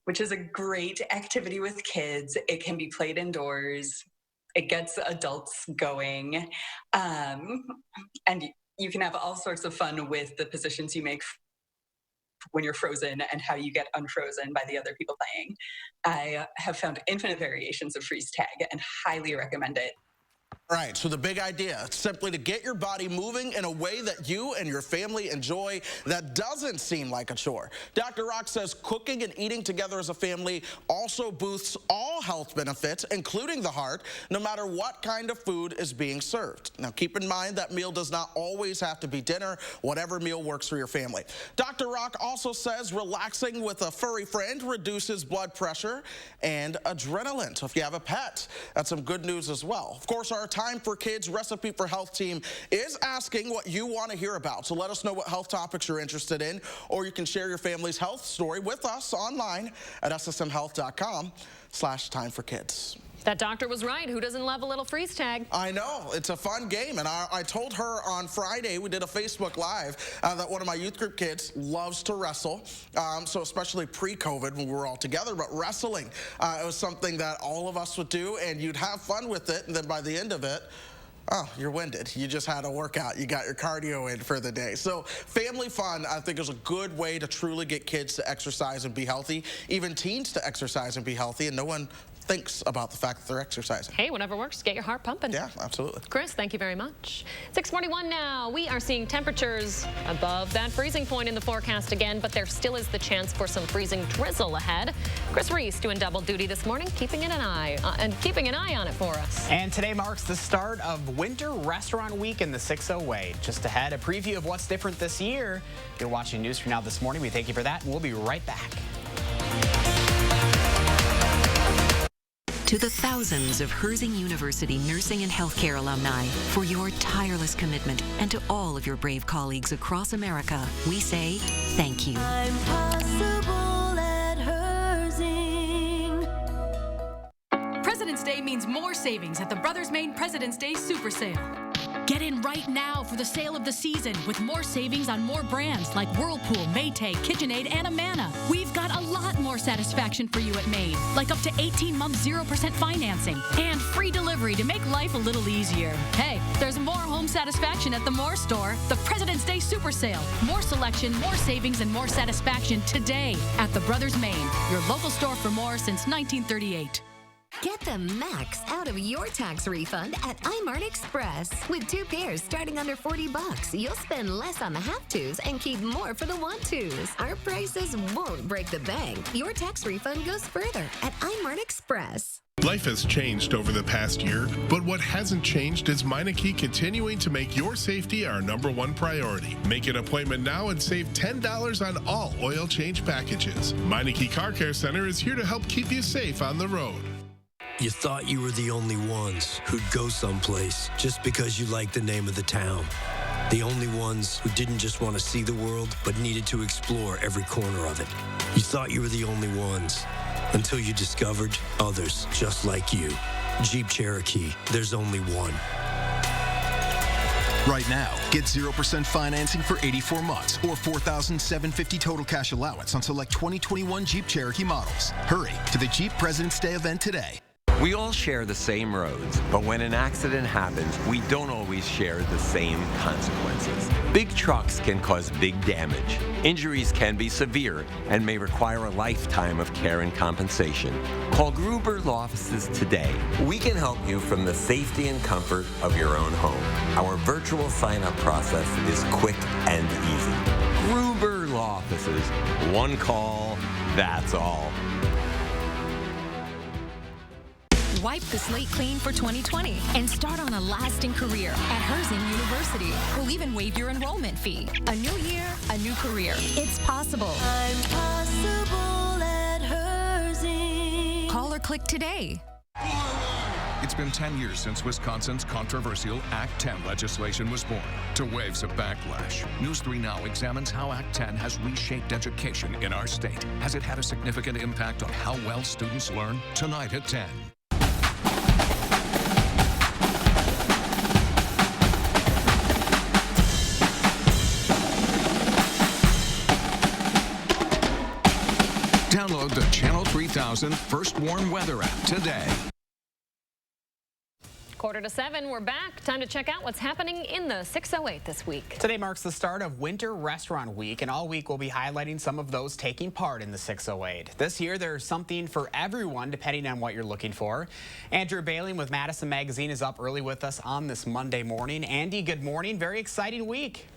which is a great activity with kids. It can be played indoors. It gets adults going, and you can have all sorts of fun with the positions you make when you're frozen and how you get unfrozen by the other people playing. I have found infinite variations of freeze tag and highly recommend it. Right, so the big idea is simply to get your body moving in a way that you and your family enjoy that doesn't seem like a chore. Dr. Rock says cooking and eating together as a family also boosts all health benefits, including the heart, no matter what kind of food is being served. Now, keep in mind that meal does not always have to be dinner, whatever meal works for your family. Dr. Rock also says relaxing with a furry friend reduces blood pressure and adrenaline. So if you have a pet, that's some good news as well. Of course, our Time for Kids Recipe for Health team is asking what you want to hear about. So let us know what health topics you're interested in, or you can share your family's health story with us online at ssmhealth.com/timeforkids. That doctor was right. Who doesn't love a little freeze tag? I know. It's a fun game. And I told her on Friday, we did a Facebook Live, that one of my youth group kids loves to wrestle. So especially pre-COVID when we were all together. But wrestling, it was something that all of us would do. And you'd have fun with it. And then by the end of it, oh, you're winded. You just had a workout. You got your cardio in for the day. So family fun, I think, is a good way to truly get kids to exercise and be healthy, even teens to exercise and be healthy, and no one thinks about the fact that they're exercising. Hey, whatever works, get your heart pumping. Yeah, absolutely. Chris, thank you very much. 6:41 now. We are seeing temperatures above that freezing point in the forecast again, but there still is the chance for some freezing drizzle ahead. Chris Reese doing double duty this morning, keeping an eye on it for us. And today marks the start of Winter Restaurant Week in the 608. Just ahead, a preview of what's different this year. You're watching News from Now this morning. We thank you for that, and we'll be right back. To the thousands of Herzing University nursing and healthcare alumni, for your tireless commitment, and to all of your brave colleagues across America, we say thank you. I'm possible at Herzing. President's Day means more more savings at the Brothers Maine President's Day Super Sale. Get in right now for the sale of the season with more savings on more brands like Whirlpool, Maytag, KitchenAid, and Amana. We've got a lot more satisfaction for you at Maine, like up to 18-month 0% financing and free delivery to make life a little easier. Hey, there's more home satisfaction at the Moore store. The President's Day Super Sale. More selection, more savings, and more satisfaction today at the Brothers Maine, your local store for more since 1938. Get the max out of your tax refund at iMart Express. With 2 pairs starting under $40, you'll spend less on the have-tos and keep more for the want-tos. Our prices won't break the bank. Your tax refund goes further at iMart Express. Life has changed over the past year, but what hasn't changed is Meineke continuing to make your safety our #1 priority. Make an appointment now and save $10 on all oil change packages. Meineke Car Care Center is here to help keep you safe on the road. You thought you were the only ones who'd go someplace just because you liked the name of the town. The only ones who didn't just want to see the world, but needed to explore every corner of it. You thought you were the only ones until you discovered others just like you. Jeep Cherokee, there's only one. Right now, get 0% financing for 84 months or $4,750 total cash allowance on select 2021 Jeep Cherokee models. Hurry to the Jeep President's Day event today. We all share the same roads, but when an accident happens, we don't always share the same consequences. Big trucks can cause big damage. Injuries can be severe and may require a lifetime of care and compensation. Call Gruber Law Offices today. We can help you from the safety and comfort of your own home. Our virtual sign-up process is quick and easy. Gruber Law Offices. One call, that's all. Wipe the slate clean for 2020 and start on a lasting career at Herzing University. We'll even waive your enrollment fee. A new year, a new career. It's possible. I'm possible at Herzing. Call or click today. It's been 10 years since Wisconsin's controversial Act 10 legislation was born. To waves of backlash, News 3 Now examines how Act 10 has reshaped education in our state. Has it had a significant impact on how well students learn? Tonight at 10. Download the Channel 3000 First Warn Weather app today. 6:45, we're back. Time to check out what's happening in the 608 this week. Today marks the start of Winter Restaurant Week, and all week we'll be highlighting some of those taking part in the 608. This year, there's something for everyone, depending on what you're looking for. Andrew Bailey with Madison Magazine is up early with us on this Monday morning. Andy, good morning. Very exciting week.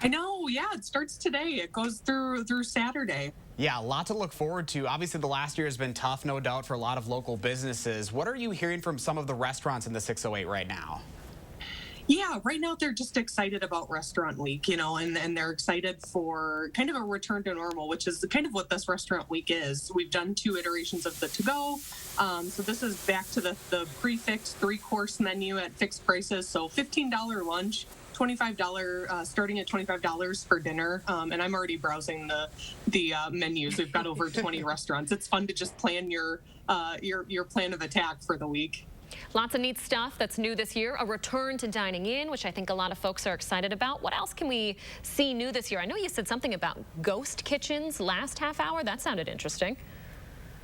I know, yeah, it starts today. It goes through Saturday. Yeah, a lot to look forward to. Obviously, the last year has been tough, no doubt, for a lot of local businesses. What are you hearing from some of the restaurants in the 608 right now? Yeah, right now they're just excited about Restaurant Week, you know, and they're excited for kind of a return to normal, which is kind of what this Restaurant Week is. We've done 2 iterations of the to-go. So this is back to the prefix 3-course menu at fixed prices. So $15 lunch, $25 starting at $25 for dinner, and I'm already browsing the menus. We've got over 20 restaurants. It's fun to just plan your plan of attack for the week. Lots of neat stuff that's new this year. A return to dining in, which I think a lot of folks are excited about. What else can we see new this year? I know you said something about ghost kitchens last half hour. That sounded interesting.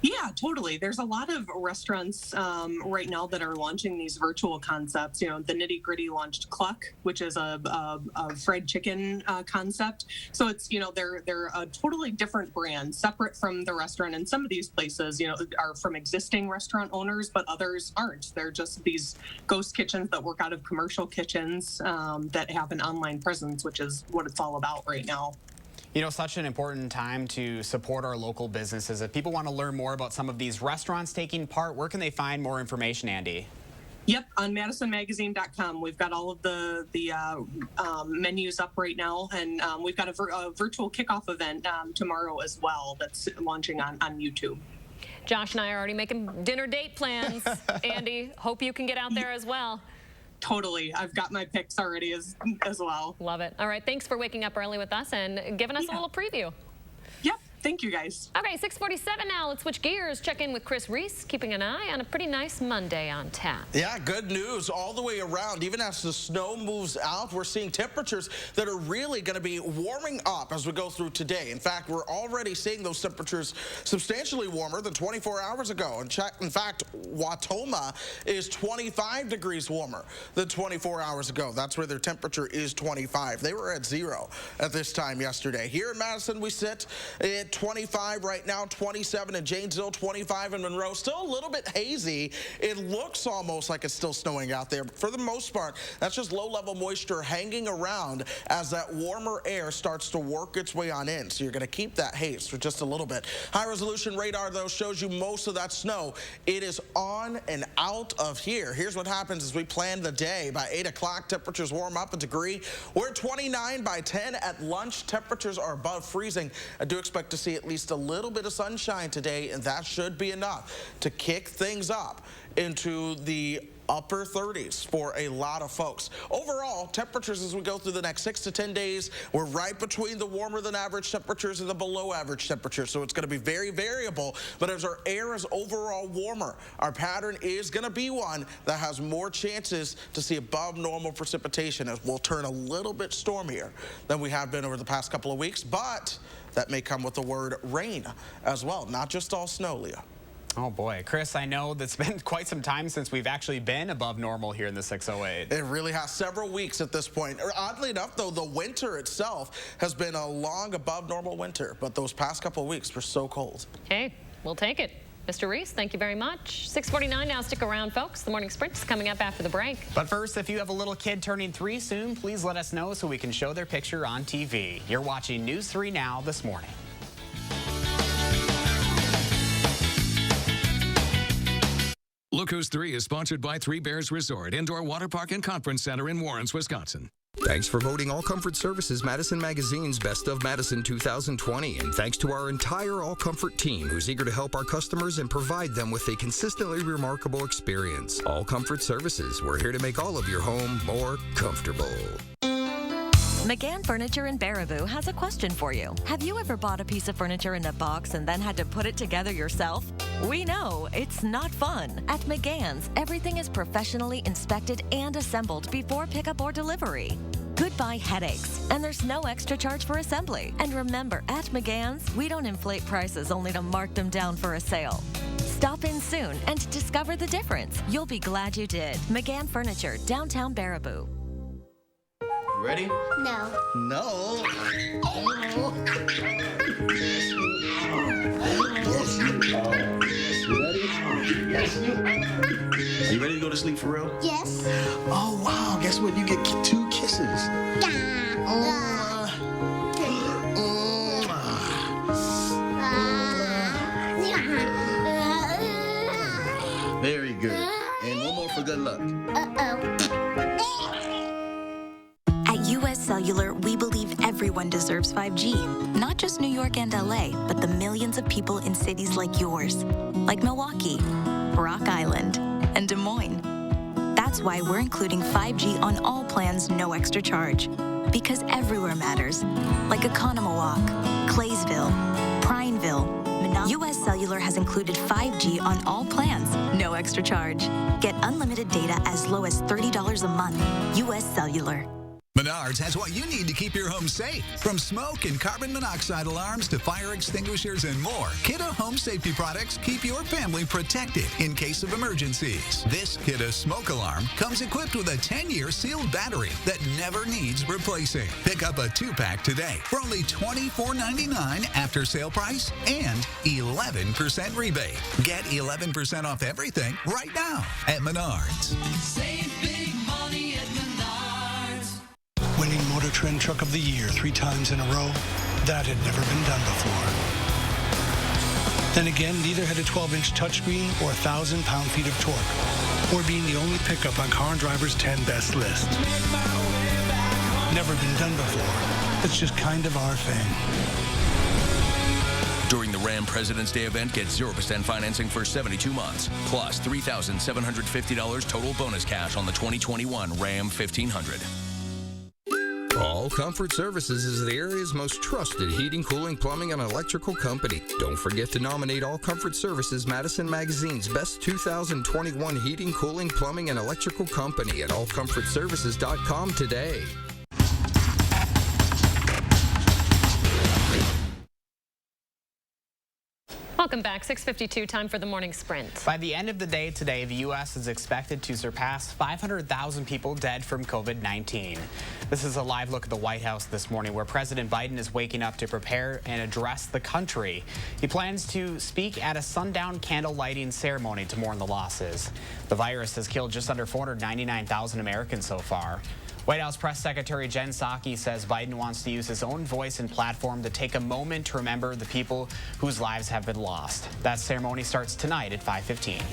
Yeah, totally. There's a lot of restaurants right now that are launching these virtual concepts. You know, the Nitty Gritty launched Cluck, which is a fried chicken concept. So it's, you know, they're a totally different brand, separate from the restaurant. And some of these places, you know, are from existing restaurant owners, but others aren't. They're just these ghost kitchens that work out of commercial kitchens that have an online presence, which is what it's all about right now. You know, such an important time to support our local businesses. If people want to learn more about some of these restaurants taking part, where can they find more information, Andy? Yep, on MadisonMagazine.com. We've got all of the menus up right now, and we've got a virtual kickoff event tomorrow as well that's launching on YouTube. Josh and I are already making dinner date plans. Andy, hope you can get out there as well. Totally. I've got my picks already as well. Love it. All right. Thanks for waking up early with us and giving us a little preview. Yep. Thank you, guys. Okay, 6:47 now. Let's switch gears. Check in with Chris Reese, keeping an eye on a pretty nice Monday on tap. Yeah, good news all the way around. Even as the snow moves out, we're seeing temperatures that are really going to be warming up as we go through today. In fact, we're already seeing those temperatures substantially warmer than 24 hours ago. In fact, Watoma is 25 degrees warmer than 24 hours ago. That's where their temperature is 25. They were at 0 at this time yesterday. Here in Madison, we sit at 25 right now, 27 in Janesville, 25 in Monroe. Still a little bit hazy. It looks almost like it's still snowing out there. But for the most part, that's just low-level moisture hanging around as that warmer air starts to work its way on in. So you're going to keep that haze for just a little bit. High-resolution radar, though, shows you most of that snow. It is on and out of here. Here's what happens as we plan the day. By 8 o'clock, temperatures warm up a degree. We're at 29 by 10 at lunch. Temperatures are above freezing. I do expect to see at least a little bit of sunshine today, and that should be enough to kick things up into the upper 30s for a lot of folks. Overall, temperatures as we go through the next 6 to 10 days, we're right between the warmer than average temperatures and the below average temperatures. So it's going to be very variable, but as our air is overall warmer, our pattern is going to be one that has more chances to see above normal precipitation, as we'll turn a little bit stormier than we have been over the past couple of weeks, but that may come with the word rain as well, not just all snow, Leah. Oh boy, Chris, I know that's been quite some time since we've actually been above normal here in the 608. It really has, several weeks at this point. Oddly enough, though, the winter itself has been a long above normal winter, but those past couple of weeks were so cold. Hey, we'll take it. Mr. Reese, thank you very much. 6:49 now. Stick around, folks. The morning sprint is coming up after the break. But first, if you have a little kid turning 3 soon, please let us know so we can show their picture on TV. You're watching News 3 Now this morning. Look Who's 3 is sponsored by Three Bears Resort, Indoor Water Park and Conference Center in Warrens, Wisconsin. Thanks for voting All Comfort Services Madison Magazine's Best of Madison 2020. And thanks to our entire All Comfort team who's eager to help our customers and provide them with a consistently remarkable experience. All Comfort Services, we're here to make all of your home more comfortable. McGann Furniture in Baraboo has a question for you. Have you ever bought a piece of furniture in a box and then had to put it together yourself? We know it's not fun. At McGann's, everything is professionally inspected and assembled before pickup or delivery. Goodbye headaches, and there's no extra charge for assembly. And remember, at McGann's, we don't inflate prices only to mark them down for a sale. Stop in soon and discover the difference. You'll be glad you did. McGann Furniture, downtown Baraboo. Ready? No. No. Oh. Yes, you are. You ready? Yes, you are. Are you ready to go to sleep for real? Yes. Oh, wow. Guess what? You get 2 kisses. Very good. And one more for good luck. At U.S. Cellular, we believe everyone deserves 5G. Not just New York and L.A., but the millions of people in cities like yours, like Milwaukee, Rock Island, and Des Moines. That's why we're including 5G on all plans, no extra charge. Because everywhere matters, like Economowalk, Claysville, Prineville. U.S. Cellular has included 5G on all plans, no extra charge. Get unlimited data as low as $30 a month. U.S. Cellular. Menards has what you need to keep your home safe. From smoke and carbon monoxide alarms to fire extinguishers and more, Kidde home safety products keep your family protected in case of emergencies. This Kidde smoke alarm comes equipped with a 10-year sealed battery that never needs replacing. Pick up a 2-pack today for only $24.99 after sale price and 11% rebate. Get 11% off everything right now at Menards. Save big money at Menards. Winning Motor Trend Truck of the Year 3 times in a row, that had never been done before. Then again, neither had a 12-inch touchscreen or 1,000 pound-feet of torque, or being the only pickup on Car and Driver's 10 Best list. Never been done before. It's just kind of our thing. During the Ram President's Day event, get 0% financing for 72 months, plus $3,750 total bonus cash on the 2021 Ram 1500. All Comfort Services is the area's most trusted heating, cooling, plumbing, and electrical company. Don't forget to nominate All Comfort Services Madison Magazine's Best 2021 Heating, Cooling, Plumbing, and Electrical Company at allcomfortservices.com today. Welcome back. 6:52, time for the morning sprint. By the end of the day today, the U.S. is expected to surpass 500,000 people dead from COVID-19. This is a live look at the White House this morning, where President Biden is waking up to prepare and address the country. He plans to speak at a sundown candle lighting ceremony to mourn the losses. The virus has killed just under 499,000 Americans so far. White House Press Secretary Jen Psaki says Biden wants to use his own voice and platform to take a moment to remember the people whose lives have been lost. That ceremony starts tonight at 5:15.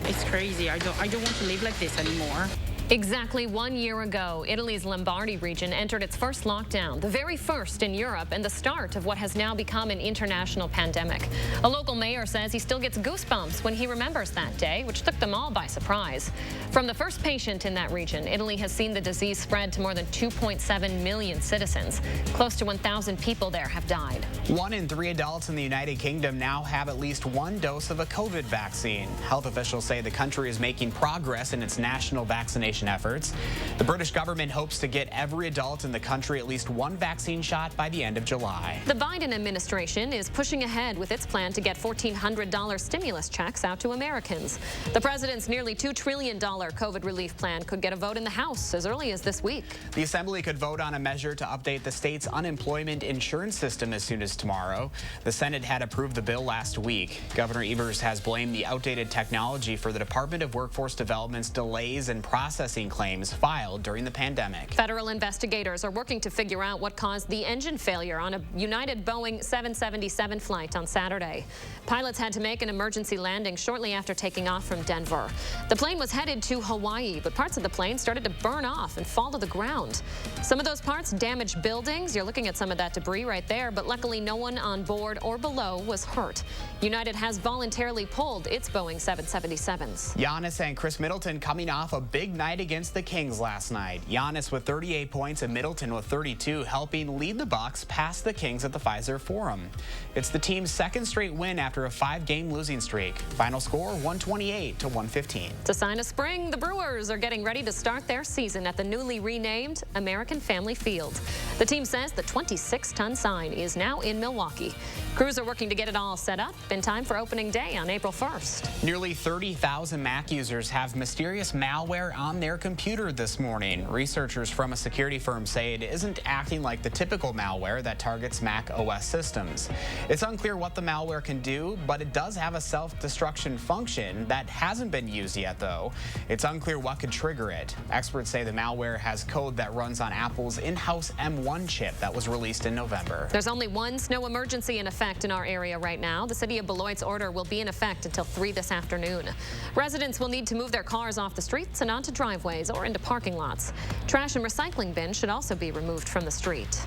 It's crazy. I don't want to live like this anymore. Exactly 1 year ago, Italy's Lombardy region entered its first lockdown, the very first in Europe, and the start of what has now become an international pandemic. A local mayor says he still gets goosebumps when he remembers that day, which took them all by surprise. From the first patient in that region, Italy has seen the disease spread to more than 2.7 million citizens. Close to 1,000 people there have died. 1 in 3 adults in the United Kingdom now have at least one dose of a COVID vaccine. Health officials say the country is making progress in its national vaccination efforts. The British government hopes to get every adult in the country at least one vaccine shot by the end of July. The Biden administration is pushing ahead with its plan to get $1,400 stimulus checks out to Americans. The president's nearly $2 trillion COVID relief plan could get a vote in the House as early as this week. The Assembly could vote on a measure to update the state's unemployment insurance system as soon as tomorrow. The Senate had approved the bill last week. Governor Evers has blamed the outdated technology for the Department of Workforce Development's delays in processing claims filed during the pandemic. Federal investigators are working to figure out what caused the engine failure on a United Boeing 777 flight on Saturday. Pilots had to make an emergency landing shortly after taking off from Denver. The plane was headed to Hawaii, but parts of the plane started to burn off and fall to the ground. Some of those parts damaged buildings. You're looking at some of that debris right there, but luckily no one on board or below was hurt. United has voluntarily pulled its Boeing 777s. Giannis and Chris Middleton coming off a big night against the Kings last night. Giannis with 38 points and Middleton with 32, helping lead the Bucks past the Kings at the Fiserv Forum. It's the team's second straight win after a 5-game losing streak. Final score 128-115. To sign a spring, the Brewers are getting ready to start their season at the newly renamed American Family Field. The team says the 26-ton sign is now in Milwaukee. Crews are working to get it all set up in time for opening day on April 1st. Nearly 30,000 Mac users have mysterious malware on their computer this morning. Researchers from a security firm say it isn't acting like the typical malware that targets Mac OS systems. It's unclear what the malware can do, but it does have a self-destruction function that hasn't been used yet, though. It's unclear what could trigger it. Experts say the malware has code that runs on Apple's in-house M1 chip that was released in November. There's only one snow emergency in effect in our area right now. The city of Beloit's order will be in effect until 3 this afternoon. Residents will need to move their cars off the streets and onto driveways or into parking lots. Trash and recycling bins should also be removed from the street.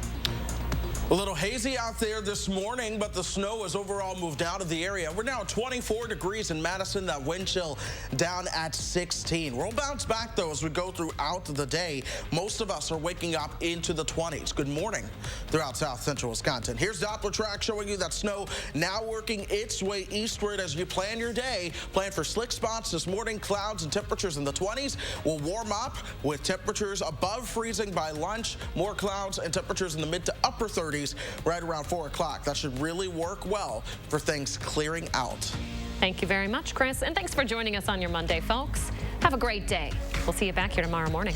A little hazy out there this morning, but the snow has overall moved out of the area. We're now 24 degrees in Madison, that wind chill down at 16. We'll bounce back, though, as we go throughout the day. Most of us are waking up into the 20s. Good morning throughout south central Wisconsin. Here's Doppler track showing you that snow now working its way eastward as you plan your day. Plan for slick spots this morning. Clouds and temperatures in the 20s will warm up with temperatures above freezing by lunch. More clouds and temperatures in the mid to upper 30s. Right around 4 o'clock. That should really work well for things clearing out. Thank you very much, Chris, and thanks for joining us on your Monday, folks. Have a great day. We'll see you back here tomorrow morning.